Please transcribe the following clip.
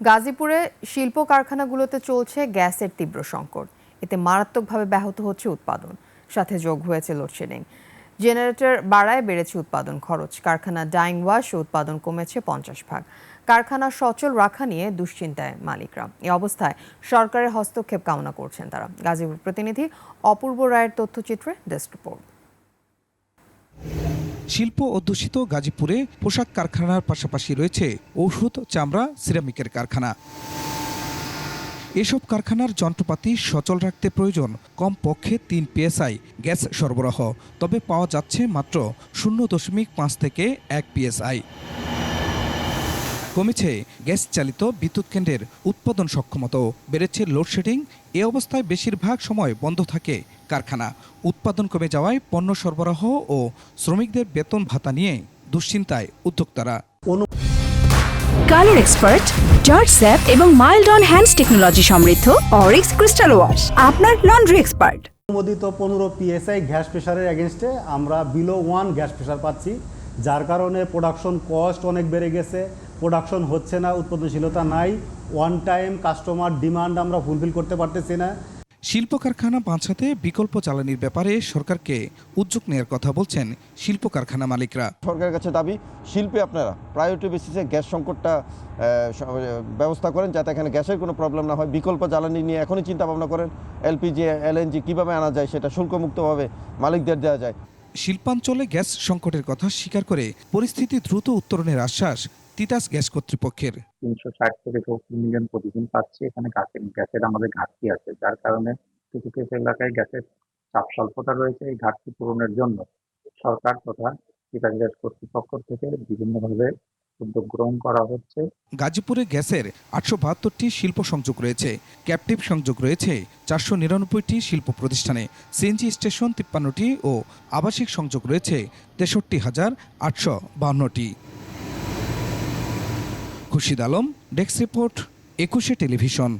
গাজীপুরে শিল্প কারখানাগুলোতে চলছে গ্যাসের তীব্র সংকট। এতে মারাত্মকভাবে ব্যাহত হচ্ছে উৎপাদন, সাথে যোগ হয়েছে লোডশেডিং। জেনারেটর বাড়ায় বেড়েছে উৎপাদন খরচ। কারখানা ডাইং ওয়াশ উৎপাদন কমেছে 50%। কারখানা সচল রাখা নিয়ে দুশ্চিন্তায় মালিকরা। এই অবস্থায় সরকারের হস্তক্ষেপ কামনা করছেন তারা। গাজীপুর প্রতিনিধি অপূর্ব রায়ের তথ্যচিত্রে ডেস্ক রিপোর্ট। শিল্প অধ্যুষিত গাজীপুরে পোশাক কারখানার পাশাপাশি রয়েছে ঔষধ, চামড়া, সিরামিকের কারখানা। এসব কারখানার যন্ত্রপাতি সচল রাখতে প্রয়োজন কমপক্ষে 3 PSI গ্যাস সরবরাহ। তবে পাওয়া যাচ্ছে মাত্র 0.5 থেকে 1 PSI। কমেছে গ্যাস চালিত বিদ্যুৎ কেন্দ্রের উৎপাদন সক্ষমতাও, বেড়েছে লোডশেডিং। এ অবস্থায় বেশিরভাগ সময় বন্ধ থাকে কারখানা। উৎপাদন কমে যাওয়ায় পণ্য সরবরাহ ও শ্রমিকদের বেতন ভাতা নিয়ে দুশ্চিন্তায় উদ্যোক্তারা। কালার এক্সপার্ট, জর্জ স্যাপ এবং মাইল্ড অন হ্যান্ডস টেকনোলজি সমৃদ্ধ অরিক্স ক্রিস্টাল ওয়াশ আপনার লন্ড্রি এক্সপার্ট। অনুমোদিত 15 PSI গ্যাস প্রেশারের এগেনস্টে আমরা বিলো 1 গ্যাস প্রেশার পাচ্ছি, যার কারণে প্রোডাকশন কস্ট অনেক বেড়ে গেছে। প্রোডাকশন হচ্ছে না, উৎপাদনশীলতা নাই, ওয়ান টাইম কাস্টমার ডিমান্ড আমরা ফুলফিল করতে পারতেছি না। শিল্প কারখানা বাঁচাতে বিকল্প জ্বালানির ব্যাপারে সরকারকে উদ্যোগ নেওয়ার কথা বলছেন শিল্প কারখানা মালিকরা। সরকারের কাছে দাবি, শিল্পে আপনারা প্রায়োরিটি বেসিসে গ্যাস সংকটটা ব্যবস্থা করেন, যাতে এখানে গ্যাসের কোনো প্রবলেম না হয়। বিকল্প জ্বালানি নিয়ে এখনই চিন্তা ভাবনা করেন। LPG, LNG কীভাবে আনা যায়, সেটা শুল্কমুক্তভাবে মালিকদের দেওয়া যায়। শিল্পাঞ্চলে গ্যাস সংকটের কথা স্বীকার করে পরিস্থিতি দ্রুত উত্তরণের আশ্বাস তিতাস গ্যাস কর্তৃপক্ষের। 360 থেকে 70 মিলিয়ন প্রতিদিন পাচ্ছি। এখানে গ্যাসের আমাদের ঘাটতি আছে, যার কারণে কিছু কিছু এলাকায় গ্যাসের চাপ স্বল্পতা রয়েছে। এই ঘাটতি পূরণের জন্য সরকার তথা তিতাস গ্যাস কর্তৃপক্ষ থেকে বিভিন্নভাবে উদ্যোগ গ্রহণ করা হচ্ছে। গাজীপুরে গ্যাসের 872টি শিল্প সংযোগ রয়েছে। ক্যাপটিভ সংযোগ রয়েছে 499টি শিল্প প্রতিষ্ঠানে। সিএনজি স্টেশন 53টি ও আবাসিক সংযোগ রয়েছে 63,852টি। Khurshid Alam, desk report, 21 television.